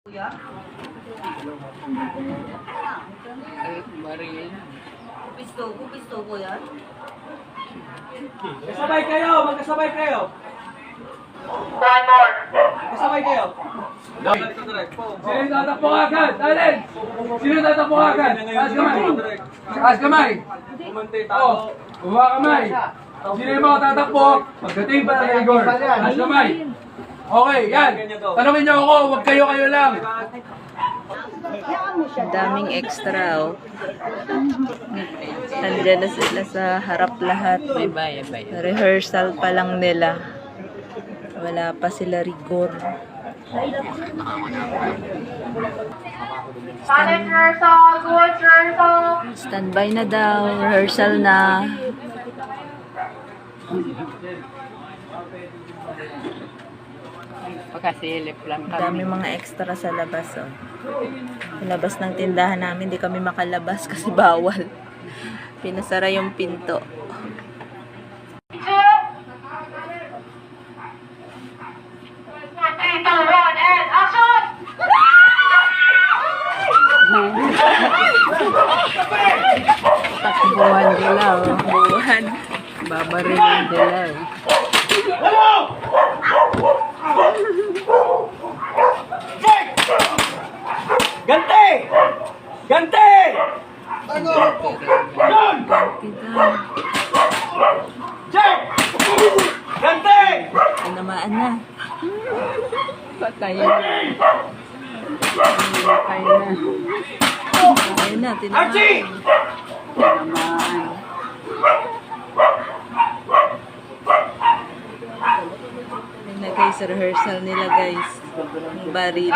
Kuya? Ay, baril. Pisto ko yan? Magkasabay kayo! Magkasabay kayo! One more. Magkasabay kayo! Sino tatakbo agad? Alin! Sino tatakbo agad? Taas kamay! Taas kamay! Oh, buwa kamay! Sino yung mga tatakbo? Pagdating pa ng Igor. Taas kamay! Okay, yan! Tanungin niyo ako, huwag kayo lang! Ang daming extra, oh. Nandiyan na sila sa harap lahat. May baya. Rehearsal pa lang nila. Wala pa sila rigor. Silent rehearsal. Good rehearsal. Standby na daw. Rehearsal na. Pagkasilip lang Ang dami mga extra sa labas, oh. Sa labas ng tindahan namin, di kami makalabas kasi bawal. Pinasara yung pinto. 2. 3, 2, 1, and action! Takbuhan nila, oh. Buhan. Babarilin nila, oh. Gante! Gante! Yun! Check! Gante! Tinamaan na. Patay na. Patay na. Ayun na, tinamaan. Archie! Tinamaan. Ayun na guys, rehearsal nila guys. Baril.